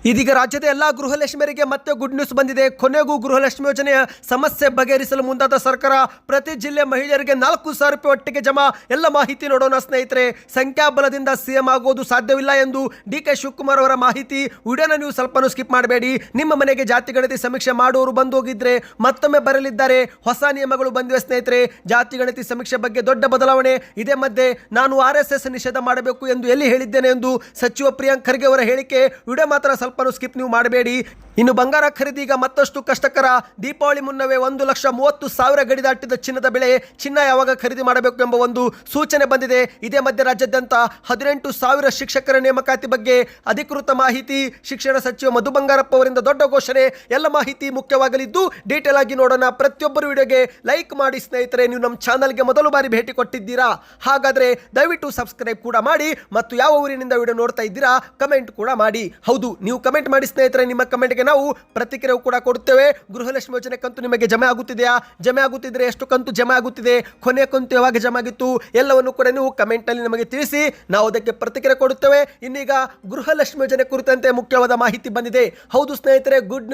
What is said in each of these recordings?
ಇದೀಗ ರಾಜ್ಯದ ಎಲ್ಲಾ ಗೃಹಲಕ್ಷ್ಮಿಯರಿಗೆ ಮತ್ತೆ ಗುಡ್ ನ್ಯೂಸ್ ಬಂದಿದೆ. ಕೊನೆಗೂ ಗೃಹಲಕ್ಷ್ಮಿ ಯೋಜನೆಯ ಸಮಸ್ಯೆ ಬಗೆಹರಿಸಲು ಮುಂದಾದ ಸರ್ಕಾರ ಪ್ರತಿ ಜಿಲ್ಲೆ ಮಹಿಳೆಯರಿಗೆ 4,000 ರೂಪಾಯಿ ಒಟ್ಟಿಗೆ ಜಮಾ. ಎಲ್ಲ ಮಾಹಿತಿ ನೋಡೋಣ ಸ್ನೇಹಿತರೆ. ಸಂಖ್ಯಾಬಲದಿಂದ ಸಿಎಂ ಆಗೋದು ಸಾಧ್ಯವಿಲ್ಲ ಎಂದು ಡಿ.ಕೆ. ಶಿವಕುಮಾರ್ ಅವರ ಮಾಹಿತಿ. ವಿಡಿಯೋನ ನೀವು ಸ್ವಲ್ಪನೂ ಸ್ಕಿಪ್ ಮಾಡಬೇಡಿ. ನಿಮ್ಮ ಮನೆಗೆ ಜಾತಿ ಗಣತಿ ಸಮೀಕ್ಷೆ ಮಾಡುವವರು ಬಂದು ಹೋಗಿದ್ರೆ ಮತ್ತೊಮ್ಮೆ ಬರಲಿದ್ದಾರೆ. ಹೊಸ ನಿಯಮಗಳು ಬಂದಿವೆ ಸ್ನೇಹಿತರೆ. ಜಾತಿ ಗಣತಿ ಸಮೀಕ್ಷೆ ಬಗ್ಗೆ ದೊಡ್ಡ ಬದಲಾವಣೆ. ಇದೇ ಮಧ್ಯೆ ನಾನು RSS ನಿಷೇಧ ಮಾಡಬೇಕು ಎಂದು ಎಲ್ಲಿ ಹೇಳಿದ್ದೇನೆ ಎಂದು ಸಚಿವ ಪ್ರಿಯಾಂಕ್ ಖರ್ಗೆ ಅವರ ಹೇಳಿಕೆ. ವಿಡಿಯೋ ಮಾತ್ರ ಸ್ವಲ್ಪ ಸ್ಕಿಪ್ ನೀವು ಮಾಡಬೇಡಿ. ಇನ್ನು ಬಂಗಾರ ಖರೀದಿ ಈಗ ಮತ್ತಷ್ಟು ಕಷ್ಟಕರ. ದೀಪಾವಳಿ ಮುನ್ನವೇ 1,30,000 ಗಡಿ ದಾಟಿದ ಚಿನ್ನದ ಬೆಲೆ. ಚಿನ್ನ ಯಾವಾಗ ಖರೀದಿ ಮಾಡಬೇಕು ಎಂಬ ಒಂದು ಸೂಚನೆ ಬಂದಿದೆ. ಇದೇ ಮಧ್ಯೆ ರಾಜ್ಯಾದ್ಯಂತ 18,000 ಶಿಕ್ಷಕರ ನೇಮಕಾತಿ ಬಗ್ಗೆ ಅಧಿಕೃತ ಮಾಹಿತಿ. ಶಿಕ್ಷಣ ಸಚಿವ ಮಧು ಬಂಗಾರಪ್ಪ ಅವರಿಂದ ದೊಡ್ಡ ಘೋಷಣೆ. ಎಲ್ಲ ಮಾಹಿತಿ ಮುಖ್ಯವಾಗಲಿದ್ದು ಡೀಟೇಲ್ ಆಗಿ ನೋಡೋಣ. ಪ್ರತಿಯೊಬ್ಬರು ವಿಡಿಯೋಗೆ ಲೈಕ್ ಮಾಡಿ ಸ್ನೇಹಿತರೆ. ನೀವು ನಮ್ಮ ಚಾನಲ್ಗೆ ಮೊದಲು ಬಾರಿ ಭೇಟಿ ಕೊಟ್ಟಿದ್ದೀರಾ ಹಾಗಾದ್ರೆ ದಯವಿಟ್ಟು ಸಬ್ಸ್ಕ್ರೈಬ್ ಕೂಡ ಮಾಡಿ ಮತ್ತು ಯಾವ ಊರಿನಿಂದ ವಿಡಿಯೋ ನೋಡ್ತಾ ಇದ್ದೀರಾ ಕಮೆಂಟ್ ಕೂಡ ಮಾಡಿ. ಹೌದು, ನೀವು ಕಮೆಂಟ್ ಮಾಡಿ ಸ್ನೇಹಿತರೆ. ನಿಮ್ಮ ಕಮೆಂಟ್ಗೆ ನಾವು ಪ್ರತಿಕ್ರಿಯೆ ಕೂಡ ಕೊಡುತ್ತೇವೆ. ಗೃಹಲಕ್ಷ್ಮಿ ಯೋಜನೆ ಕಂತು ನಿಮಗೆ ಜಮೆ ಆಗುತ್ತಿದೆಯಾ? ಜಮೆ ಆಗುತ್ತಿದ್ರೆ ಎಷ್ಟು ಕಂತು ಜಮೆ ಆಗುತ್ತಿದೆ? ಕೊನೆ ಕಂತು ಯಾವಾಗ ಜಮೆ ಆಗಿತ್ತು? ಎಲ್ಲವನ್ನು ಕೂಡ ನೀವು ಕಮೆಂಟ್ ನಲ್ಲಿ ನಮಗೆ ತಿಳಿಸಿ. ನಾವು ಅದಕ್ಕೆ ಪ್ರತಿಕ್ರಿಯೆ ಕೊಡುತ್ತೇವೆ. ಇನ್ನೀಗ ಗೃಹಲಕ್ಷ್ಮಿ ಯೋಜನೆ ಕುರಿತಂತೆ ಮುಖ್ಯವಾದ ಮಾಹಿತಿ ಬಂದಿದೆ. ಹೌದು ಸ್ನೇಹಿತರೆ, ಗುಡ್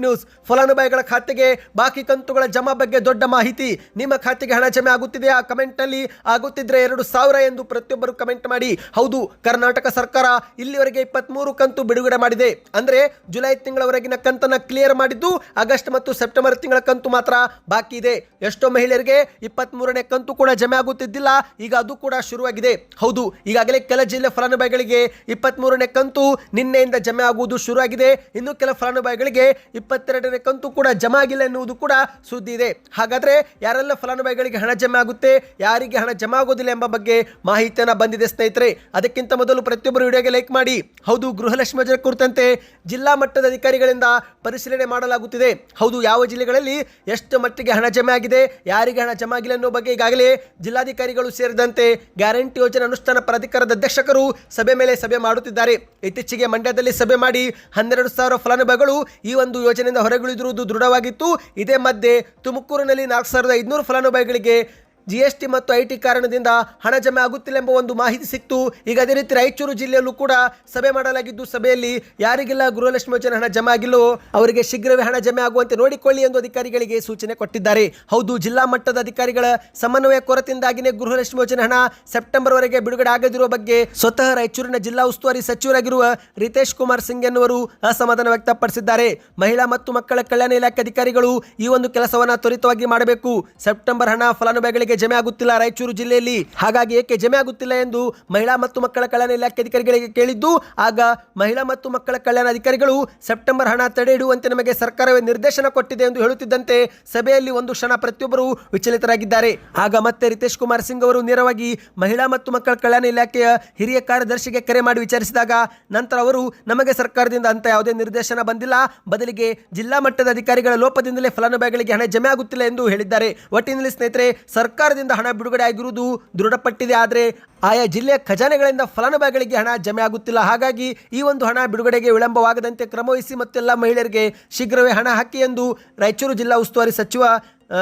ನ್ಯೂಸ್. ಫಲಾನುಭವಿಗಳ ಖಾತೆಗೆ ಬಾಕಿ ಕಂತುಗಳ ಜಮಾ ಬಗ್ಗೆ ದೊಡ್ಡ ಮಾಹಿತಿ. ನಿಮ್ಮ ಖಾತೆಗೆ ಹಣ ಜಮೆ ಆಗುತ್ತಿದೆಯಾ? ಕಮೆಂಟ್ ನಲ್ಲಿ ಆಗುತ್ತಿದ್ರೆ 2,000 ಎಂದು ಪ್ರತಿಯೊಬ್ಬರು ಕಮೆಂಟ್ ಮಾಡಿ. ಹೌದು, ಕರ್ನಾಟಕ ಸರ್ಕಾರ ಇಲ್ಲಿವರೆಗೆ 23 ಕಂತು ಬಿಡುಗಡೆ ಮಾಡಿದೆ. ಅಂದ್ರೆ ಜುಲೈ ತಿಂಗಳವರೆಗಿನ ಕಂತನ್ನ ಕ್ಲಿಯರ್ ಮಾಡಿದ್ದು. ಆಗಸ್ಟ್ ಮತ್ತು ಸೆಪ್ಟೆಂಬರ್ ತಿಂಗಳ ಕಂತು ಮಾತ್ರ ಬಾಕಿ ಇದೆ. ಎಷ್ಟೋ ಮಹಿಳೆಯರಿಗೆ 23ನೇ ಕಂತು ಕೂಡ ಜಮೆ ಆಗುತ್ತಿದ್ದಿಲ್ಲ. ಈಗ ಅದು ಕೂಡ ಶುರುವಾಗಿದೆ. ಹೌದು, ಈಗಾಗಲೇ ಕೆಲ ಜಿಲ್ಲೆ ಫಲಾನುಭವಿಗಳಿಗೆ 23ನೇ ಕಂತು ನಿನ್ನೆಯಿಂದ ಜಮೆ ಆಗುವುದು ಶುರುವಾಗಿದೆ. ಇನ್ನು ಕೆಲ ಫಲಾನುಭವಿಗಳಿಗೆ 22ನೇ ಕಂತು ಕೂಡ ಜಮೆ ಆಗಿಲ್ಲ ಎನ್ನುವುದು ಕೂಡ ಸುದ್ದಿ ಇದೆ. ಹಾಗಾದ್ರೆ ಯಾರೆಲ್ಲ ಫಲಾನುಭವಿಗಳಿಗೆ ಹಣ ಜಮೆ ಆಗುತ್ತೆ, ಯಾರಿಗೆ ಹಣ ಜಮೆ ಆಗೋದಿಲ್ಲ ಎಂಬ ಬಗ್ಗೆ ಮಾಹಿತಿಯನ್ನ ಬಂದಿದೆ ಸ್ನೇಹಿತರೆ. ಅದಕ್ಕಿಂತ ಮೊದಲು ಪ್ರತಿಯೊಬ್ಬರು ವಿಡಿಯೋಗೆ ಲೈಕ್ ಮಾಡಿ. ಹೌದು, ಗೃಹಲಕ್ಷ್ಮಿ ಯೋಜನೆ ಕುರಿತಂತೆ ಜಿಲ್ಲಾ ಮಟ್ಟದ ಅಧಿಕಾರಿಗಳಿಂದ ಪರಿಶೀಲನೆ ಮಾಡಲಾಗುತ್ತಿದೆ. ಹೌದು, ಯಾವ ಜಿಲ್ಲೆಗಳಲ್ಲಿ ಎಷ್ಟು ಮಟ್ಟಿಗೆ ಹಣ ಜಮೆ ಆಗಿದೆ, ಯಾರಿಗೆ ಹಣ ಜಮೆ ಆಗಿಲ್ಲ ಅನ್ನೋ ಬಗ್ಗೆ ಈಗಾಗಲೇ ಜಿಲ್ಲಾಧಿಕಾರಿಗಳು ಸೇರಿದಂತೆ ಗ್ಯಾರಂಟಿ ಯೋಜನೆ ಅನುಷ್ಠಾನ ಪ್ರಾಧಿಕಾರದ ಅಧ್ಯಕ್ಷರು ಸಭೆ ಮೇಲೆ ಸಭೆ ಮಾಡುತ್ತಿದ್ದಾರೆ. ಇತ್ತೀಚೆಗೆ ಮಂಡ್ಯದಲ್ಲಿ ಸಭೆ ಮಾಡಿ 12,000 ಫಲಾನುಭವಿಗಳು ಈ ಒಂದು ಯೋಜನೆಯಿಂದ ಹೊರಗುಳಿದಿರುವುದು ದೃಢವಾಗಿತ್ತು. ಇದೇ ಮಧ್ಯೆ ತುಮಕೂರಿನಲ್ಲಿ 4,500 ಫಲಾನುಭವಿಗಳಿಗೆ GST ಮತ್ತು IT ಕಾರಣದಿಂದ ಹಣ ಜಮೆ ಆಗುತ್ತಿಲ್ಲ ಎಂಬ ಒಂದು ಮಾಹಿತಿ ಸಿಕ್ತು. ಈಗ ಅದೇ ರೀತಿ ರಾಯಚೂರು ಜಿಲ್ಲೆಯಲ್ಲೂ ಕೂಡ ಸಭೆ ಮಾಡಲಾಗಿದ್ದು, ಸಭೆಯಲ್ಲಿ ಯಾರಿಗೆಲ್ಲ ಗೃಹಲಕ್ಷ್ಮಿ ಯೋಜನೆ ಹಣ ಜಮೆ ಆಗಿಲ್ಲೋ ಅವರಿಗೆ ಶೀಘ್ರವೇ ಹಣ ಜಮೆ ಆಗುವಂತೆ ನೋಡಿಕೊಳ್ಳಿ ಎಂದು ಅಧಿಕಾರಿಗಳಿಗೆ ಸೂಚನೆ ಕೊಟ್ಟಿದ್ದಾರೆ. ಹೌದು, ಜಿಲ್ಲಾ ಮಟ್ಟದ ಅಧಿಕಾರಿಗಳ ಸಮನ್ವಯ ಕೊರತೆಯಿಂದಾಗಿಯೇ ಗೃಹಲಕ್ಷ್ಮಿ ಯೋಜನೆ ಹಣ ಸೆಪ್ಟೆಂಬರ್ ವರೆಗೆ ಬಿಡುಗಡೆ ಆಗದಿರುವ ಬಗ್ಗೆ ಸ್ವತಃ ರಾಯಚೂರಿನ ಜಿಲ್ಲಾ ಉಸ್ತುವಾರಿ ಸಚಿವರಾಗಿರುವ ರಿತೇಶ್ ಕುಮಾರ್ ಸಿಂಗ್ ಎನ್ನುವರು ಅಸಮಾಧಾನ ವ್ಯಕ್ತಪಡಿಸಿದ್ದಾರೆ. ಮಹಿಳಾ ಮತ್ತು ಮಕ್ಕಳ ಕಲ್ಯಾಣ ಇಲಾಖೆ ಅಧಿಕಾರಿಗಳು ಈ ಒಂದು ಕೆಲಸವನ್ನ ತ್ವರಿತವಾಗಿ ಮಾಡಬೇಕು. ಸೆಪ್ಟೆಂಬರ್ ಹಣ ಫಲಾನುಭವಿಗಳಿಗೆ ಜಮೆ ಆಗುತ್ತಿಲ್ಲ ರಾಯಚೂರು ಜಿಲ್ಲೆಯಲ್ಲಿ. ಹಾಗಾಗಿ ಏಕೆ ಜಮೆ ಆಗುತ್ತಿಲ್ಲ ಎಂದು ಮಹಿಳಾ ಮತ್ತು ಮಕ್ಕಳ ಕಲ್ಯಾಣ ಇಲಾಖೆ ಅಧಿಕಾರಿಗಳಿಗೆ ಕೇಳಿದ್ದು. ಆಗ ಮಹಿಳಾ ಮತ್ತು ಮಕ್ಕಳ ಕಲ್ಯಾಣ ಅಧಿಕಾರಿಗಳು ಸೆಪ್ಟೆಂಬರ್ ಹಣ ತಡೆ ಹಿಡುವಂತೆ ನಮಗೆ ಸರ್ಕಾರವೇ ನಿರ್ದೇಶನ ಕೊಟ್ಟಿದೆ ಎಂದು ಹೇಳುತ್ತಿದ್ದಂತೆ ಸಭೆಯಲ್ಲಿ ಒಂದು ಕ್ಷಣ ಪ್ರತಿಯೊಬ್ಬರು ವಿಚಲಿತರಾಗಿದ್ದಾರೆ. ಆಗ ಮತ್ತೆ ರಿತೇಶ್ ಕುಮಾರ್ ಸಿಂಗ್ ಅವರು ನೇರವಾಗಿ ಮಹಿಳಾ ಮತ್ತು ಮಕ್ಕಳ ಕಲ್ಯಾಣ ಇಲಾಖೆಯ ಹಿರಿಯ ಕಾರ್ಯದರ್ಶಿಗೆ ಕರೆ ಮಾಡಿ ವಿಚಾರಿಸಿದಾಗ ನಂತರ ಅವರು ನಮಗೆ ಸರ್ಕಾರದಿಂದ ಅಂತ ಯಾವುದೇ ನಿರ್ದೇಶನ ಬಂದಿಲ್ಲ, ಬದಲಿಗೆ ಜಿಲ್ಲಾ ಮಟ್ಟದ ಅಧಿಕಾರಿಗಳ ಲೋಪದಿಂದಲೇ ಫಲಾನುಭವಿಗಳಿಗೆ ಹಣ ಜಮೆ ಆಗುತ್ತಿಲ್ಲ ಎಂದು ಹೇಳಿದ್ದಾರೆ. ಒಟ್ಟಿನಲ್ಲಿ ಸ್ನೇಹಿತರೆ, ಸರ್ಕಾರದಿಂದ ಹಣ ಬಿಡುಗಡೆ ಆಗಿರುವುದು ದೃಢಪಟ್ಟಿದೆ. ಆದರೆ ಆಯಾ ಜಿಲ್ಲೆಯ ಖಜಾನೆಗಳಿಂದ ಫಲಾನುಭವಿಗಳಿಗೆ ಹಣ ಜಮೆ ಆಗುತ್ತಿಲ್ಲ. ಹಾಗಾಗಿ ಈ ಒಂದು ಹಣ ಬಿಡುಗಡೆಗೆ ವಿಳಂಬವಾಗದಂತೆ ಕ್ರಮವಹಿಸಿ ಮತ್ತು ಎಲ್ಲ ಮಹಿಳೆಯರಿಗೆ ಶೀಘ್ರವೇ ಹಣ ಹಾಕಿ ಎಂದು ರಾಯಚೂರು ಜಿಲ್ಲಾ ಉಸ್ತುವಾರಿ ಸಚಿವ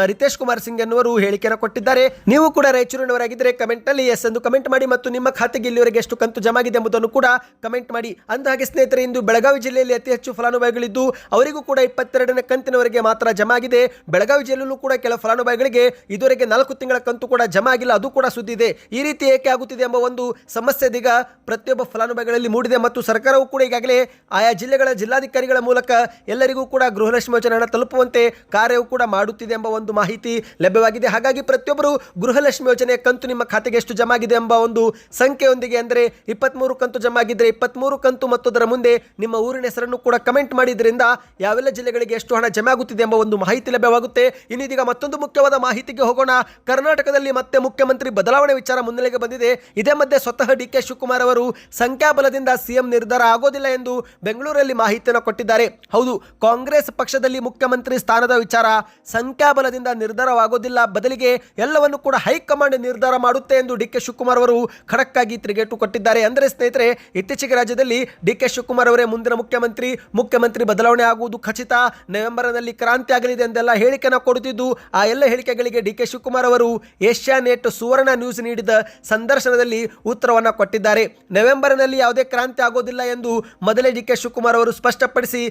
ರಿತೇಶ್ ಕುಮಾರ್ ಸಿಂಗ್ ಎನ್ನುವರು ಹೇಳಿಕೆಯನ್ನು ಕೊಟ್ಟಿದ್ದಾರೆ. ನೀವು ಕೂಡ ರಾಯಚೂರಿನವರಾಗಿದ್ದರೆ ಕಮೆಂಟ್ ನಲ್ಲಿ ಎಸ್ ಎಂದು ಕಮೆಂಟ್ ಮಾಡಿ ಮತ್ತು ನಿಮ್ಮ ಖಾತೆಗೆ ಇಲ್ಲಿವರೆಗೆ ಎಷ್ಟು ಕಂತು ಜಮಾ ಆಗಿದೆ ಎಂಬುದನ್ನು ಕೂಡ ಕಮೆಂಟ್ ಮಾಡಿ. ಅಂದಹಾಗೆ ಸ್ನೇಹಿತರೆ, ಇಂದು ಬೆಳಗಾವಿ ಜಿಲ್ಲೆಯಲ್ಲಿ ಅತಿ ಹೆಚ್ಚು ಫಲಾನುಭವಿಗಳಿದ್ದು ಅವರಿಗೂ ಕೂಡ 22ನೇ ಕಂತಿನವರೆಗೆ ಮಾತ್ರ ಜಮಾ ಆಗಿದೆ. ಬೆಳಗಾವಿ ಜಿಲ್ಲೆಯಲ್ಲೂ ಕೂಡ ಕೆಲ ಫಲಾನುಭವಿಗಳಿಗೆ ಇದುವರೆಗೆ 4 ತಿಂಗಳ ಕಂತು ಕೂಡ ಜಮಾ ಆಗಿಲ್ಲ, ಅದು ಕೂಡ ಸುದ್ದಿ ಇದೆ. ಈ ರೀತಿ ಏಕೆ ಆಗುತ್ತಿದೆ ಎಂಬ ಒಂದು ಸಮಸ್ಯೆ ಇದೀಗ ಪ್ರತಿಯೊಬ್ಬ ಫಲಾನುಭವಿಗಳಲ್ಲಿ ಮೂಡಿದೆ ಮತ್ತು ಸರ್ಕಾರವು ಕೂಡ ಈಗಾಗಲೇ ಆಯಾ ಜಿಲ್ಲೆಗಳ ಜಿಲ್ಲಾಧಿಕಾರಿಗಳ ಮೂಲಕ ಎಲ್ಲರಿಗೂ ಕೂಡ ಗೃಹಲಕ್ಷ್ಮಿ ಯೋಜನೆ ಹಣ ತಲುಪುವಂತೆ ಕಾರ್ಯವೂ ಕೂಡ ಮಾಡುತ್ತಿದೆ ಎಂಬ ಒಂದು ಮಾಹಿತಿ ಲಭ್ಯವಾಗಿದೆ. ಹಾಗಾಗಿ ಪ್ರತಿಯೊಬ್ಬರು ಗೃಹಲಕ್ಷ್ಮಿ ಯೋಜನೆಯ ಕಂತು ನಿಮ್ಮ ಖಾತೆಗೆ ಎಷ್ಟು ಜಮಾ ಆಗಿದೆ ಎಂಬ ಒಂದು ಸಂಖ್ಯೆಯೊಂದಿಗೆ, ಅಂದರೆ 23 ಕಂತು ಜಮಾ ಆಗಿದ್ರೆ 23 ಕಂತು ಮತ್ತು ಅದರ ಮುಂದೆ ನಿಮ್ಮ ಊರಿನ ಹೆಸರನ್ನು ಕೂಡ ಕಮೆಂಟ್ ಮಾಡಿದ್ರಿಂದ ಯಾವೆಲ್ಲ ಜಿಲ್ಲೆಗಳಿಗೆ ಎಷ್ಟು ಹಣ ಜಮಾ ಆಗುತ್ತಿದೆ ಎಂಬ ಒಂದು ಮಾಹಿತಿ ಲಭ್ಯವಾಗುತ್ತೆ. ಇನ್ನು ಇದೀಗ ಮತ್ತೊಂದು ಮುಖ್ಯವಾದ ಮಾಹಿತಿಗೆ ಹೋಗೋಣ. ಕರ್ನಾಟಕದಲ್ಲಿ ಮತ್ತೆ ಮುಖ್ಯಮಂತ್ರಿ ಬದಲಾವಣೆ ವಿಚಾರ ಮುನ್ನೆಲೆಗೆ ಬಂದಿದೆ. ಇದೇ ಮಧ್ಯೆ ಸ್ವತಃ ಡಿ.ಕೆ. ಶಿವಕುಮಾರ್ ಅವರು ಸಂಖ್ಯಾಬಲದಿಂದ ಸಿಎಂ ನಿರ್ಧಾರ ಆಗೋದಿಲ್ಲ ಎಂದು ಬೆಂಗಳೂರಲ್ಲಿ ಮಾಹಿತಿಯನ್ನು ಕೊಟ್ಟಿದ್ದಾರೆ. ಹೌದು, ಕಾಂಗ್ರೆಸ್ ಪಕ್ಷದಲ್ಲಿ ಮುಖ್ಯಮಂತ್ರಿ ಸ್ಥಾನದ ವಿಚಾರ ಸಂಖ್ಯಾಬಲ ಬಲದಿಂದ ನಿರ್ಧಾರವಾಗೋದಿಲ್ಲ, ಬದಲಿಗೆ ಎಲ್ಲವನ್ನು ಕೂಡ ಹೈಕಮಾಂಡ್ ನಿರ್ಧಾರ ಮಾಡುತ್ತೆ ಎಂದು ಡಿ ಕೆ ಶಿವಕುಮಾರ್ ಅವರು ಖಡಕ್ ಆಗಿ ತಿರುಗೇಟು ಕೊಟ್ಟಿದ್ದಾರೆ. ಅಂದರೆ ಸ್ನೇಹಿತರೆ, ಇತ್ತೀಚೆಗೆ ರಾಜ್ಯದಲ್ಲಿ ಡಿ ಕೆ ಶಿವಕುಮಾರ್ ಅವರೇ ಮುಂದಿನ ಮುಖ್ಯಮಂತ್ರಿ ಬದಲಾವಣೆ ಆಗುವುದು ಖಚಿತ, ನವೆಂಬರ್ನಲ್ಲಿ ಕ್ರಾಂತಿ ಆಗಲಿದೆ ಎಂದೆಲ್ಲ ಹೇಳಿಕೆನ ಕೊಡುತ್ತಿದ್ದು, ಆ ಎಲ್ಲ ಹೇಳಿಕೆಗಳಿಗೆ ಡಿ ಕೆ ಶಿವಕುಮಾರ್ ಅವರು ಏಷ್ಯಾನೆಟ್ ಸುವರ್ಣ ನ್ಯೂಸ್ ನೀಡಿದ ಸಂದರ್ಶನದಲ್ಲಿ ಉತ್ತರವನ್ನು ಕೊಟ್ಟಿದ್ದಾರೆ. ನವೆಂಬರ್ನಲ್ಲಿ ಯಾವುದೇ ಕ್ರಾಂತಿ ಆಗೋದಿಲ್ಲ ಎಂದು ಮೊದಲೇ ಡಿ ಕೆ ಶಿವಕುಮಾರ್ ಅವರು ಸ್ಪಷ್ಟಪಡಿಸಿ,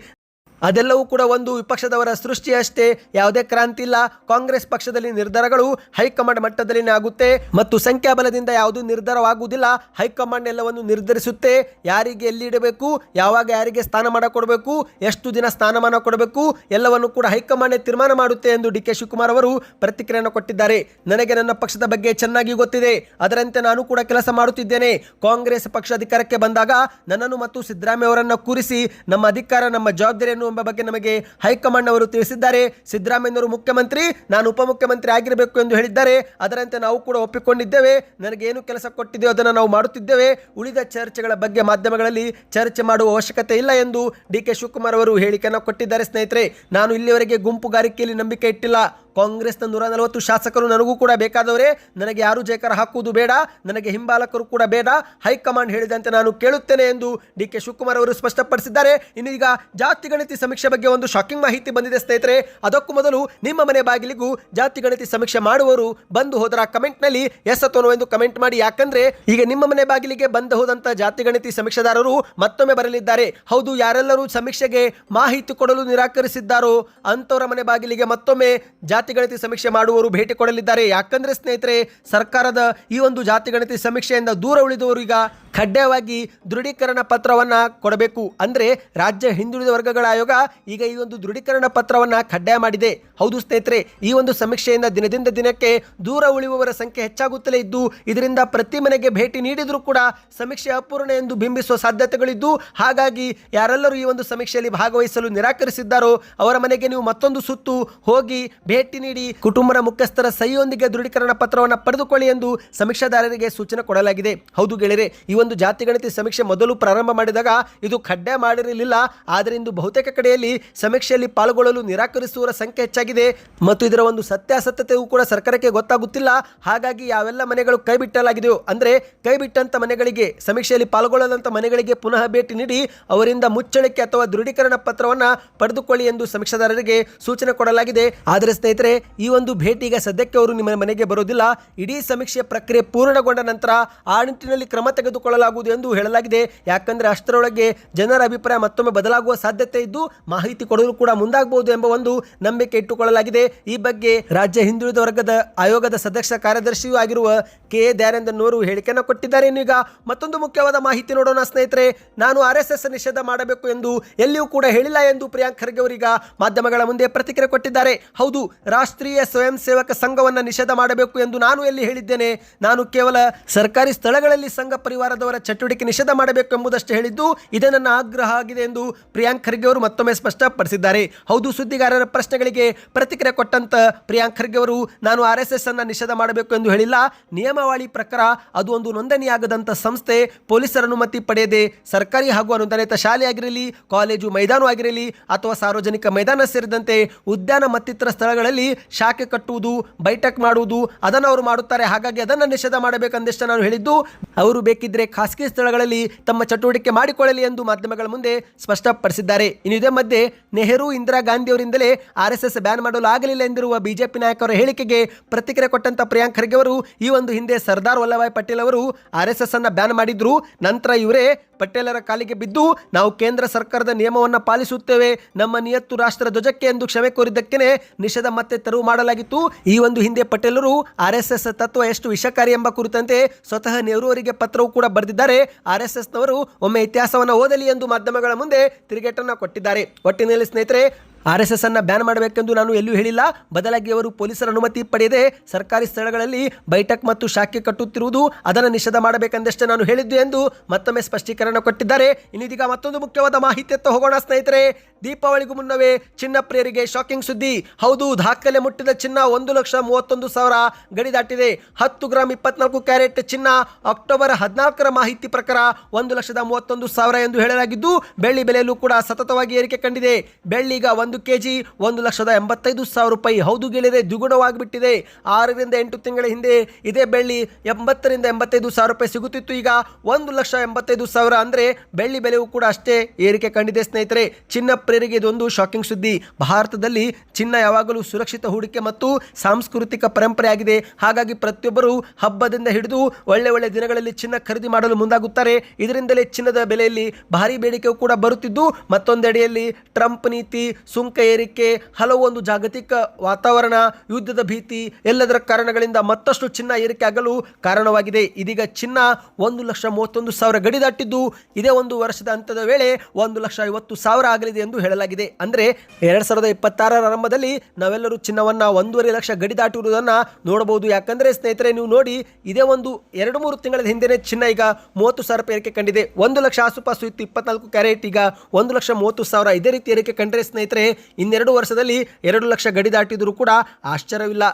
ಅದೆಲ್ಲವೂ ಕೂಡ ಒಂದು ವಿಪಕ್ಷದವರ ಸೃಷ್ಟಿಯಷ್ಟೇ, ಯಾವುದೇ ಕ್ರಾಂತಿ ಇಲ್ಲ, ಕಾಂಗ್ರೆಸ್ ಪಕ್ಷದಲ್ಲಿ ನಿರ್ಧಾರಗಳು ಹೈಕಮಾಂಡ್ ಮಟ್ಟದಲ್ಲಿನೇ ಆಗುತ್ತೆ ಮತ್ತು ಸಂಖ್ಯಾಬಲದಿಂದ ಯಾವುದೂ ನಿರ್ಧಾರವಾಗುವುದಿಲ್ಲ, ಹೈಕಮಾಂಡ್ ಎಲ್ಲವನ್ನು ನಿರ್ಧರಿಸುತ್ತೆ, ಯಾರಿಗೆ ಎಲ್ಲಿ ಇಡಬೇಕು, ಯಾವಾಗ ಯಾರಿಗೆ ಸ್ಥಾನಮಾನ ಕೊಡಬೇಕು, ಎಷ್ಟು ದಿನ ಸ್ಥಾನಮಾನ ಕೊಡಬೇಕು, ಎಲ್ಲವನ್ನು ಕೂಡ ಹೈಕಮಾಂಡ್ ತೀರ್ಮಾನ ಮಾಡುತ್ತೆ ಎಂದು ಡಿ ಕೆ ಶಿವಕುಮಾರ್ ಅವರು ಪ್ರತಿಕ್ರಿಯೆಯನ್ನು ಕೊಟ್ಟಿದ್ದಾರೆ. ನನಗೆ ನನ್ನ ಪಕ್ಷದ ಬಗ್ಗೆ ಚೆನ್ನಾಗಿ ಗೊತ್ತಿದೆ, ಅದರಂತೆ ನಾನು ಕೂಡ ಕೆಲಸ ಮಾಡುತ್ತಿದ್ದೇನೆ. ಕಾಂಗ್ರೆಸ್ ಪಕ್ಷ ಅಧಿಕಾರಕ್ಕೆ ಬಂದಾಗ ನನ್ನನ್ನು ಮತ್ತು ಸಿದ್ದರಾಮಯ್ಯ ಅವರನ್ನು ಕೂರಿಸಿ ನಮ್ಮ ಅಧಿಕಾರ, ನಮ್ಮ ಜವಾಬ್ದಾರಿಯನ್ನು ಎಂಬ ಬಗ್ಗೆ ನಮಗೆ ಹೈಕಮಾಂಡ್ ಅವರು ತಿಳಿಸಿದ್ದಾರೆ. ಸಿದ್ದರಾಮಯ್ಯನವರು ಮುಖ್ಯಮಂತ್ರಿ, ನಾನು ಉಪಮುಖ್ಯಮಂತ್ರಿ ಆಗಿರಬೇಕು ಎಂದು ಹೇಳಿದ್ದಾರೆ. ಅದರಂತೆ ನಾವು ಕೂಡ ಒಪ್ಪಿಕೊಂಡಿದ್ದೇವೆ. ನನಗೆ ಏನು ಕೆಲಸ ಕೊಟ್ಟಿದೆಯೋ ಅದನ್ನು ನಾವು ಮಾಡುತ್ತಿದ್ದೇವೆ. ಉಳಿದ ಚರ್ಚೆಗಳ ಬಗ್ಗೆ ಮಾಧ್ಯಮಗಳಲ್ಲಿ ಚರ್ಚೆ ಮಾಡುವ ಅವಶ್ಯಕತೆ ಇಲ್ಲ ಎಂದು ಡಿ ಕೆ ಶಿವಕುಮಾರ್ ಅವರು ಹೇಳಿಕೆಯನ್ನು ಕೊಟ್ಟಿದ್ದಾರೆ. ಸ್ನೇಹಿತರೆ, ನಾನು ಇಲ್ಲಿವರೆಗೆ ಗುಂಪುಗಾರಿಕೆಯಲ್ಲಿ ನಂಬಿಕೆ ಇಟ್ಟಿಲ್ಲ. ಕಾಂಗ್ರೆಸ್ನ 140 ಶಾಸಕರು ನನಗೂ ಕೂಡ ಬೇಕಾದವರೇ, ನನಗೆ ಯಾರು ಜಯಕಾರ ಹಾಕುವುದು ಬೇಡ, ನನಗೆ ಹಿಂಬಾಲಕರು ಕೂಡ ಬೇಡ, ಹೈಕಮಾಂಡ್ ಹೇಳಿದಂತೆ ನಾನು ಕೇಳುತ್ತೇನೆ ಎಂದು ಡಿ ಕೆ ಶಿವಕುಮಾರ್ ಅವರು ಸ್ಪಷ್ಟಪಡಿಸಿದ್ದಾರೆ. ಇನ್ನು ಈಗ ಜಾತಿ ಗಣತಿ ಸಮೀಕ್ಷೆ ಬಗ್ಗೆ ಒಂದು ಶಾಕಿಂಗ್ ಮಾಹಿತಿ ಬಂದಿದೆ ಸ್ನೇಹಿತರೆ. ಅದಕ್ಕೂ ಮೊದಲು ನಿಮ್ಮ ಮನೆ ಬಾಗಿಲಿಗೂ ಜಾತಿ ಗಣತಿ ಸಮೀಕ್ಷೆ ಮಾಡುವವರು ಬಂದು ಹೋದರ ಕಮೆಂಟ್ನಲ್ಲಿ ಎಸ್ ಅಥವಾ ಎಂದು ಕಮೆಂಟ್ ಮಾಡಿ. ಯಾಕಂದ್ರೆ ಈಗ ನಿಮ್ಮ ಮನೆ ಬಾಗಿಲಿಗೆ ಬಂದು ಹೋದಂತ ಜಾತಿ ಗಣತಿ ಸಮೀಕ್ಷೆದಾರರು ಮತ್ತೊಮ್ಮೆ ಬರಲಿದ್ದಾರೆ. ಹೌದು, ಯಾರೆಲ್ಲರೂ ಸಮೀಕ್ಷೆಗೆ ಮಾಹಿತಿ ಕೊಡಲು ನಿರಾಕರಿಸಿದ್ದಾರೋ ಅಂತವರ ಮನೆ ಬಾಗಿಲಿಗೆ ಮತ್ತೊಮ್ಮೆ ಜಾತಿ ಗಣತಿ ಸಮೀಕ್ಷೆ ಮಾಡುವವರು ಭೇಟಿ ಕೊಡಲಿದ್ದಾರೆ. ಯಾಕಂದ್ರೆ ಸ್ನೇಹಿತರೆ, ಸರ್ಕಾರದ ಈ ಒಂದು ಜಾತಿ ಗಣತಿ ಸಮೀಕ್ಷೆಯಿಂದ ದೂರ ಉಳಿದವರು ಈಗ ಕಡ್ಡಾಯವಾಗಿ ದೃಢೀಕರಣ ಪತ್ರವನ್ನ ಕೊಡಬೇಕು. ಅಂದ್ರೆ ರಾಜ್ಯ ಹಿಂದುಳಿದ ವರ್ಗಗಳ ಆಯೋಗ ಈಗ ಈ ಒಂದು ದೃಢೀಕರಣ ಪತ್ರವನ್ನ ಕಡ್ಡಾಯ ಮಾಡಿದೆ. ಹೌದು ಸ್ನೇಹಿತರೆ, ಈ ಒಂದು ಸಮೀಕ್ಷೆಯಿಂದ ದಿನದಿಂದ ದಿನಕ್ಕೆ ದೂರ ಉಳಿಯುವವರ ಸಂಖ್ಯೆ ಹೆಚ್ಚಾಗುತ್ತಲೇ ಇದ್ದು, ಇದರಿಂದ ಪ್ರತಿ ಮನೆಗೆ ಭೇಟಿ ನೀಡಿದರೂ ಕೂಡ ಸಮೀಕ್ಷೆ ಅಪೂರ್ಣ ಎಂದು ಬಿಂಬಿಸುವ ಸಾಧ್ಯತೆಗಳಿದ್ದು, ಹಾಗಾಗಿ ಯಾರೆಲ್ಲರೂ ಈ ಒಂದು ಸಮೀಕ್ಷೆಯಲ್ಲಿ ಭಾಗವಹಿಸಲು ನಿರಾಕರಿಸಿದ್ದಾರೋ ಅವರ ಮನೆಗೆ ನೀವು ಮತ್ತೊಂದು ಸುತ್ತು ಹೋಗಿ ಭೇಟಿ ನೀಡಿ ಕುಟುಂಬದ ಮುಖ್ಯಸ್ಥರ ಸಹಿಯೊಂದಿಗೆ ದೃಢೀಕರಣ ಪತ್ರವನ್ನು ಪಡೆದುಕೊಳ್ಳಿ ಎಂದು ಸಮೀಕ್ಷಾದಾರರಿಗೆ ಸೂಚನೆ ಕೊಡಲಾಗಿದೆ. ಹೌದು ಗೆಳೆಯರೆ, ಈ ಒಂದು ಜಾತಿ ಗಣತಿ ಸಮೀಕ್ಷೆ ಮೊದಲು ಪ್ರಾರಂಭ ಮಾಡಿದಾಗ ಇದು ಕಡ್ಡಾಯ ಮಾಡಿರಲಿಲ್ಲ. ಆದರೆ ಇಂದು ಬಹುತೇಕ ಕಡೆಯಲ್ಲಿ ಸಮೀಕ್ಷೆಯಲ್ಲಿ ಪಾಲ್ಗೊಳ್ಳಲು ನಿರಾಕರಿಸುವವರ ಸಂಖ್ಯೆ ಹೆಚ್ಚಾಗಿದೆ ಮತ್ತು ಇದರ ಒಂದು ಸತ್ಯಾಸತ್ಯತೆಯೂ ಕೂಡ ಸರ್ಕಾರಕ್ಕೆ ಗೊತ್ತಾಗುತ್ತಿಲ್ಲ. ಹಾಗಾಗಿ ಯಾವೆಲ್ಲ ಮನೆಗಳು ಕೈಬಿಟ್ಟಲಾಗಿದೆಯೋ, ಅಂದ್ರೆ ಕೈಬಿಟ್ಟಂತ ಮನೆಗಳಿಗೆ, ಸಮೀಕ್ಷೆಯಲ್ಲಿ ಪಾಲ್ಗೊಳ್ಳದಂತ ಮನೆಗಳಿಗೆ ಪುನಃ ಭೇಟಿ ನೀಡಿ ಅವರಿಂದ ಮುಚ್ಚಳಿಕೆ ಅಥವಾ ದೃಢೀಕರಣ ಪತ್ರವನ್ನು ಪಡೆದುಕೊಳ್ಳಿ ಎಂದು ಸಮೀಕ್ಷಾದಾರರಿಗೆ ಸೂಚನೆ ಕೊಡಲಾಗಿದೆ. ಆದರೆ ಸ್ನೇಹಿತರೆ, ಈ ಒಂದು ಭೇಟಿಗೆ ಸದ್ಯಕ್ಕೆ ಅವರು ನಿಮ್ಮ ಮನೆಗೆ ಬರೋದಿಲ್ಲ. ಇಡೀ ಸಮೀಕ್ಷೆ ಪ್ರಕ್ರಿಯೆ ಪೂರ್ಣಗೊಂಡ ನಂತರ ಆ ನಿಟ್ಟಿನಲ್ಲಿ ಕ್ರಮ ತೆಗೆದುಕೊಳ್ಳಲಾಗುವುದು ಎಂದು ಹೇಳಲಾಗಿದೆ. ಯಾಕಂದ್ರೆ ಅಷ್ಟರೊಳಗೆ ಜನರ ಅಭಿಪ್ರಾಯ ಮತ್ತೊಮ್ಮೆ ಬದಲಾಗುವ ಸಾಧ್ಯತೆ ಇದ್ದು ಮಾಹಿತಿ ಕೊಡಲು ಕೂಡ ಮುಂದಾಗಬಹುದು ಎಂಬ ಒಂದು ನಂಬಿಕೆ ಇಟ್ಟುಕೊಳ್ಳಲಾಗಿದೆ. ಈ ಬಗ್ಗೆ ರಾಜ್ಯ ಹಿಂದುಳಿದ ವರ್ಗದ ಆಯೋಗದ ಸದಸ್ಯ ಕಾರ್ಯದರ್ಶಿಯೂ ಆಗಿರುವ ಕೆ ದಯಾನಂದನ್ ಅವರು ಹೇಳಿಕೆಯನ್ನು ಕೊಟ್ಟಿದ್ದಾರೆ. ಇನ್ನೀಗ ಮತ್ತೊಂದು ಮುಖ್ಯವಾದ ಮಾಹಿತಿ ನೋಡೋಣ ಸ್ನೇಹಿತರೆ. ನಾನು RSS ನಿಷೇಧ ಮಾಡಬೇಕು ಎಂದು ಎಲ್ಲಿಯೂ ಕೂಡ ಹೇಳಿಲ್ಲ ಎಂದು ಪ್ರಿಯಾಂಕ್ ಖರ್ಗೆ ಅವರೀಗ ಮಾಧ್ಯಮಗಳ ಮುಂದೆ ಪ್ರತಿಕ್ರಿಯೆ ಕೊಟ್ಟಿದ್ದಾರೆ. ಹೌದು, ರಾಷ್ಟ್ರೀಯ ಸ್ವಯಂ ಸೇವಕ ಸಂಘವನ್ನು ನಿಷೇಧ ಮಾಡಬೇಕು ಎಂದು ನಾನು ಎಲ್ಲಿ ಹೇಳಿದ್ದೇನೆ? ನಾನು ಕೇವಲ ಸರ್ಕಾರಿ ಸ್ಥಳಗಳಲ್ಲಿ ಸಂಘ ಪರಿವಾರದವರ ಚಟುವಟಿಕೆ ನಿಷೇಧ ಮಾಡಬೇಕು ಎಂಬುದಷ್ಟೇ ಹೇಳಿದ್ದು, ಇದೇ ನನ್ನ ಆಗ್ರಹ ಆಗಿದೆ ಎಂದು ಪ್ರಿಯಾಂಕ್ ಖರ್ಗೆ ಅವರು ಮತ್ತೊಮ್ಮೆ ಸ್ಪಷ್ಟಪಡಿಸಿದ್ದಾರೆ. ಹೌದು, ಸುದ್ದಿಗಾರರ ಪ್ರಶ್ನೆಗಳಿಗೆ ಪ್ರತಿಕ್ರಿಯೆ ಕೊಟ್ಟಂತ ಪ್ರಿಯಾಂಕ್ ಖರ್ಗೆ ಅವರು ನಾನು RSS ಅನ್ನು ನಿಷೇಧ ಮಾಡಬೇಕು ಎಂದು ಹೇಳಿಲ್ಲ. ನಿಯಮಾವಳಿ ಪ್ರಕಾರ ಅದು ಒಂದು ನೋಂದಣಿಯಾಗದಂತ ಸಂಸ್ಥೆ, ಪೊಲೀಸರ ಅನುಮತಿ ಪಡೆಯದೆ ಸರ್ಕಾರಿ ಹಾಗೂ ಅನುದಾನಿತ ಶಾಲೆ ಆಗಿರಲಿ, ಕಾಲೇಜು ಮೈದಾನ ಆಗಿರಲಿ ಅಥವಾ ಸಾರ್ವಜನಿಕ ಮೈದಾನ ಸೇರಿದಂತೆ ಉದ್ಯಾನ ಮತ್ತಿತರ ಸ್ಥಳಗಳಲ್ಲಿ ಶಾಖೆ ಕಟ್ಟುವುದು, ಬೈಠಕ್ ಮಾಡುವುದು ಅದನ್ನು ಅವರು ಮಾಡುತ್ತಾರೆ. ಹಾಗಾಗಿ ಅದನ್ನು ನಿಷೇಧ ಮಾಡಬೇಕಂದಷ್ಟೇ ನಾನು ಹೇಳಿದ್ದು. ಅವರು ಬೇಕಿದ್ರೆ ಖಾಸಗಿ ಸ್ಥಳಗಳಲ್ಲಿ ತಮ್ಮ ಚಟುವಟಿಕೆ ಮಾಡಿಕೊಳ್ಳಲಿ ಎಂದು ಮಾಧ್ಯಮಗಳ ಮುಂದೆ ಸ್ಪಷ್ಟಪಡಿಸಿದ್ದಾರೆ. ಇನ್ನು ಇದೇ ಮಧ್ಯೆ ನೆಹರು, ಇಂದಿರಾ ಗಾಂಧಿ ಅವರಿಂದಲೇ RSS ಬ್ಯಾನ್ ಮಾಡಲು ಆಗಲಿಲ್ಲ ಎಂದಿರುವ ಬಿಜೆಪಿ ನಾಯಕರ ಹೇಳಿಕೆಗೆ ಪ್ರತಿಕ್ರಿಯೆ ಕೊಟ್ಟಂತ ಪ್ರಿಯಾಂಕ್ ಖರ್ಗೆ ಅವರು ಈ ಒಂದು ಹಿಂದೆ ಸರ್ದಾರ್ ವಲ್ಲಭಾಯ್ ಪಟೇಲ್ ಅವರು RSS ಅನ್ನ ಬ್ಯಾನ್ ಮಾಡಿದ್ರು. ನಂತರ ಇವರೇ ಪಟೇಲರ ಕಾಲಿಗೆ ಬಿದ್ದು ನಾವು ಕೇಂದ್ರ ಸರ್ಕಾರದ ನಿಯಮವನ್ನು ಪಾಲಿಸುತ್ತೇವೆ, ನಮ್ಮ ನಿಯತ್ತು ರಾಷ್ಟ್ರ ಧ್ವಜಕ್ಕೆ ಎಂದು ಕ್ಷಮೆ ಕೋರಿದ್ದಕ್ಕೇನೆ ನಿಷೇಧ ಮತ್ತೆ ತೆರವು ಮಾಡಲಾಗಿತ್ತು. ಈ ಒಂದು ಹಿಂದೆ ಪಟೇಲರು RSS ತತ್ವ ಎಷ್ಟು ವಿಷಕಾರಿ ಎಂಬ ಕುರಿತಂತೆ ಸ್ವತಃ ನೆಹರು ಅವರಿಗೆ ಪತ್ರವೂ ಕೂಡ ಬರೆದಿದ್ದಾರೆ. RSS ನವರು ಒಮ್ಮೆ ಇತಿಹಾಸವನ್ನು ಓದಲಿ ಎಂದು ಮಾಧ್ಯಮಗಳ ಮುಂದೆ ತಿರುಗೇಟನ್ನು ಕೊಟ್ಟಿದ್ದಾರೆ. ಒಟ್ಟಿನಲ್ಲಿ ಸ್ನೇಹಿತರೆ, RSS ಅನ್ನ ಬ್ಯಾನ್ ಮಾಡಬೇಕೆಂದು ನಾನು ಎಲ್ಲೂ ಹೇಳಿಲ್ಲ. ಬದಲಾಗಿ ಅವರು ಪೊಲೀಸರ ಅನುಮತಿ ಪಡೆಯದೆ ಸರ್ಕಾರಿ ಸ್ಥಳಗಳಲ್ಲಿ ಬೈಠಕ್ ಮತ್ತು ಶಾಖೆ ಕಟ್ಟುತ್ತಿರುವುದು ಅದನ್ನು ನಿಷೇಧ ಮಾಡಬೇಕೆಂದಷ್ಟೇ ನಾನು ಹೇಳಿದ್ದು ಎಂದು ಮತ್ತೊಮ್ಮೆ ಸ್ಪಷ್ಟೀಕರಣ ಕೊಟ್ಟಿದ್ದಾರೆ. ಇನ್ನೀಗ ಮತ್ತೊಂದು ಮುಖ್ಯವಾದ ಮಾಹಿತಿಯತ್ತ ಹೋಗೋಣ ಸ್ನೇಹಿತರೆ. ದೀಪಾವಳಿಗೂ ಮುನ್ನವೇ ಚಿನ್ನ ಪ್ರಿಯರಿಗೆ ಶಾಕಿಂಗ್ ಸುದ್ದಿ. ಹೌದು, ದಾಖಲೆ ಮುಟ್ಟಿದ ಚಿನ್ನ 1,31,000 ಗಡಿ ದಾಟಿದೆ. 10 ಗ್ರಾಂ 24 ಕ್ಯಾರೆಟ್ ಚಿನ್ನ ಅಕ್ಟೋಬರ್ 14ರ ಮಾಹಿತಿ ಪ್ರಕಾರ 1,31,000 ಎಂದು ಹೇಳಲಾಗಿದ್ದು, ಬೆಳ್ಳಿ ಬೆಲೆಯಲ್ಲೂ ಕೂಡ ಸತತವಾಗಿ ಏರಿಕೆ ಕಂಡಿದೆ. ಬೆಳ್ಳಿ ಈಗ 1 ಕೆಜಿ 1,85,000 ರೂಪಾಯಿ. ಹೌದು ಗೆಳೆಯರೆ, ದ್ವಿಗುಣವಾಗಿಬಿಟ್ಟಿದೆ. 6 ರಿಂದ 8 ತಿಂಗಳ ಹಿಂದೆ ಇದೇ ಬೆಳ್ಳಿ 80 ರಿಂದ 85,000 ರೂಪಾಯಿ ಸಿಗುತ್ತಿತ್ತು. ಈಗ 1,85,000 ಅಂದರೆ ಬೆಳ್ಳಿ ಬೆಲೆಯೂ ಕೂಡ ಅಷ್ಟೇ ಏರಿಕೆ ಕಂಡಿದೆ ಸ್ನೇಹಿತರೆ. ಚಿನ್ನ ಪ್ರಿಯರಿಗೆ ಇದೊಂದು ಶಾಕಿಂಗ್ ಸುದ್ದಿ. ಭಾರತದಲ್ಲಿ ಚಿನ್ನ ಯಾವಾಗಲೂ ಸುರಕ್ಷಿತ ಹೂಡಿಕೆ ಮತ್ತು ಸಾಂಸ್ಕೃತಿಕ ಪರಂಪರೆ ಆಗಿದೆ. ಹಾಗಾಗಿ ಪ್ರತಿಯೊಬ್ಬರು ಹಬ್ಬದಿಂದ ಹಿಡಿದು ಒಳ್ಳೆ ದಿನಗಳಲ್ಲಿ ಚಿನ್ನ ಖರೀದಿ ಮಾಡಲು ಮುಂದಾಗುತ್ತಾರೆ. ಇದರಿಂದಲೇ ಚಿನ್ನದ ಬೆಲೆಯಲ್ಲಿ ಭಾರಿ ಬೇಡಿಕೆಯೂ ಕೂಡ ಬರುತ್ತಿದ್ದು, ಮತ್ತೊಂದೆಡೆಯಲ್ಲಿ ಟ್ರಂಪ್ ನೀತಿ, ಸುಂಕ ಏರಿಕೆ, ಹಲವು ಒಂದು ಜಾಗತಿಕ ವಾತಾವರಣ, ಯುದ್ಧದ ಭೀತಿ ಎಲ್ಲದರ ಕಾರಣಗಳಿಂದ ಮತ್ತಷ್ಟು ಚಿನ್ನ ಏರಿಕೆ ಆಗಲು ಕಾರಣವಾಗಿದೆ. ಇದೀಗ ಚಿನ್ನ 1,31,000 ಗಡಿ ದಾಟಿದ್ದು, ಇದೇ ಒಂದು ವರ್ಷದ ಹಂತದ ವೇಳೆ 1,50,000 ಆಗಲಿದೆ ಎಂದು ಹೇಳಲಾಗಿದೆ. ಅಂದರೆ 2026 ಆರಂಭದಲ್ಲಿ ನಾವೆಲ್ಲರೂ ಚಿನ್ನವನ್ನ 1.5 ಲಕ್ಷ ಗಡಿ ದಾಟಿರುವುದನ್ನು ನೋಡಬಹುದು. ಯಾಕಂದ್ರೆ ಸ್ನೇಹಿತರೆ, ನೀವು ನೋಡಿ, ಇದೇ ಒಂದು 2-3 ತಿಂಗಳ ಹಿಂದೆ ಚಿನ್ನ ಈಗ 30,000 ರೂಪಾಯಿ ಏರಿಕೆ ಕಂಡಿದೆ. 1 ಲಕ್ಷ ಆಸುಪಾಸು ಇತ್ತು 24 ಕ್ಯಾರೆಟ್, ಈಗ 1,30,000. ಇದೇ ರೀತಿ ಏರಿಕೆ ಕಂಡ್ರೆ ಸ್ನೇಹಿತರೆ, ಇನ್ನೆರಡು ವರ್ಷದಲ್ಲಿ 2 ಲಕ್ಷ ಗಡಿ ದಾಟಿದರೂ ಕೂಡ ಆಶ್ಚರ್ಯವಿಲ್ಲ.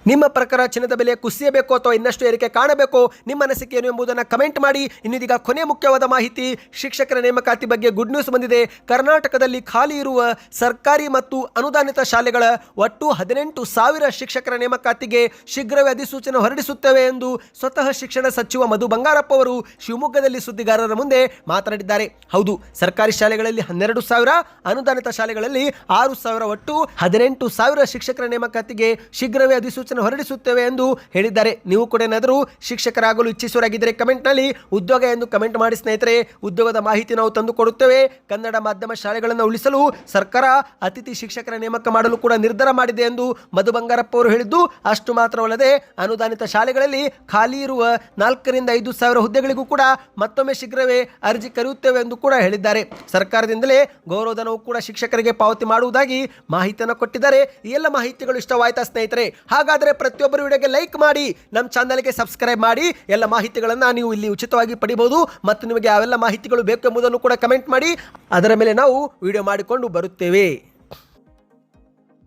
ನಿಮ್ಮ ಪ್ರಕಾರ ಚಿನ್ನದ ಬೆಲೆ ಕುಸಿಯಬೇಕು ಅಥವಾ ಇನ್ನಷ್ಟು ಏರಿಕೆ ಕಾಣಬೇಕು? ನಿಮ್ಮ ಅನಿಸಿಕೆ ಏನು ಎಂಬುದನ್ನು ಕಮೆಂಟ್ ಮಾಡಿ. ಇನ್ನೀಗ ಕೊನೆ ಮುಖ್ಯವಾದ ಮಾಹಿತಿ, ಶಿಕ್ಷಕರ ನೇಮಕಾತಿ ಬಗ್ಗೆ ಗುಡ್ ನ್ಯೂಸ್ ಬಂದಿದೆ. ಕರ್ನಾಟಕದಲ್ಲಿ ಖಾಲಿ ಇರುವ ಸರ್ಕಾರಿ ಮತ್ತು ಅನುದಾನಿತ ಶಾಲೆಗಳ ಒಟ್ಟು 18,000 ಶಿಕ್ಷಕರ ನೇಮಕಾತಿಗೆ ಶೀಘ್ರವೇ ಅಧಿಸೂಚನೆ ಹೊರಡಿಸುತ್ತೇವೆ ಎಂದು ಸ್ವತಃ ಶಿಕ್ಷಣ ಸಚಿವ ಮಧು ಬಂಗಾರಪ್ಪ ಅವರು ಶಿವಮೊಗ್ಗದಲ್ಲಿ ಸುದ್ದಿಗಾರರ ಮುಂದೆ ಮಾತನಾಡಿದ್ದಾರೆ. ಹೌದು, ಸರ್ಕಾರಿ ಶಾಲೆಗಳಲ್ಲಿ 12,000, ಅನುದಾನಿತ ಶಾಲೆಗಳಲ್ಲಿ 6,000, ಒಟ್ಟು 18,000 ಶಿಕ್ಷಕರ ನೇಮಕಾತಿಗೆ ಶೀಘ್ರವೇ ಅಧಿಸೂಚನೆ ಹೊರಡಿಸುತ್ತೇವೆ ಎಂದು ಹೇಳಿದ್ದಾರೆ. ನೀವು ಕೂಡ ಏನಾದರೂ ಶಿಕ್ಷಕರಾಗಲು ಇಚ್ಛಿಸುವರಾಗಿದ್ದರೆ ಕಮೆಂಟ್ನಲ್ಲಿ ಉದ್ಯೋಗ ಎಂದು ಕಮೆಂಟ್ ಮಾಡಿ ಸ್ನೇಹಿತರೆ. ಉದ್ಯೋಗದ ಮಾಹಿತಿ ನಾವು ತಂದು ಕೊಡುತ್ತೇವೆ. ಕನ್ನಡ ಮಾಧ್ಯಮ ಶಾಲೆಗಳನ್ನು ಉಳಿಸಲು ಸರ್ಕಾರ ಅತಿಥಿ ಶಿಕ್ಷಕರ ನೇಮಕ ಮಾಡಲು ಕೂಡ ನಿರ್ಧಾರ ಮಾಡಿದೆ ಎಂದು ಮಧು ಬಂಗಾರಪ್ಪ ಅವರು ಹೇಳಿದ್ದು, ಅಷ್ಟು ಮಾತ್ರವಲ್ಲದೆ ಅನುದಾನಿತ ಶಾಲೆಗಳಲ್ಲಿ ಖಾಲಿ ಇರುವ 4 ರಿಂದ 5,000 ಹುದ್ದೆಗಳಿಗೂ ಕೂಡ ಮತ್ತೊಮ್ಮೆ ಶೀಘ್ರವೇ ಅರ್ಜಿ ಕರೆಯುತ್ತೇವೆ ಎಂದು ಕೂಡ ಹೇಳಿದ್ದಾರೆ. ಸರ್ಕಾರದಿಂದಲೇ ಗೌರವಧನವು ಕೂಡ ಶಿಕ್ಷಕರಿಗೆ ಪಾವತಿ ಮಾಡುವುದಾಗಿ ಮಾಹಿತಿಯನ್ನು ಕೊಟ್ಟಿದ್ದಾರೆ. ಈ ಎಲ್ಲ ಮಾಹಿತಿಗಳು ಇಷ್ಟವಾಯ್ತಾ ಸ್ನೇಹಿತರೆ? ಹಾಗಾದರೆ ಪ್ರತಿಯೊಬ್ಬರು ವಿಡಿಯೋಗೆ ಲೈಕ್ ಮಾಡಿ, ನಮ್ಮ ಚಾನಲ್ಗೆ ಸಬ್ಸ್ಕ್ರೈಬ್ ಮಾಡಿ. ಎಲ್ಲ ಮಾಹಿತಿಗಳನ್ನು ನೀವು ಇಲ್ಲಿ ಉಚಿತವಾಗಿ ಪಡಿಬಹುದು. ಮತ್ತು ನಿಮಗೆ ಯಾವೆಲ್ಲ ಮಾಹಿತಿಗಳು ಬೇಕು ಎಂಬುದನ್ನು ಕೂಡ ಕಮೆಂಟ್ ಮಾಡಿ, ಅದರ ಮೇಲೆ ನಾವು ವಿಡಿಯೋ ಮಾಡಿಕೊಂಡು ಬರುತ್ತೇವೆ.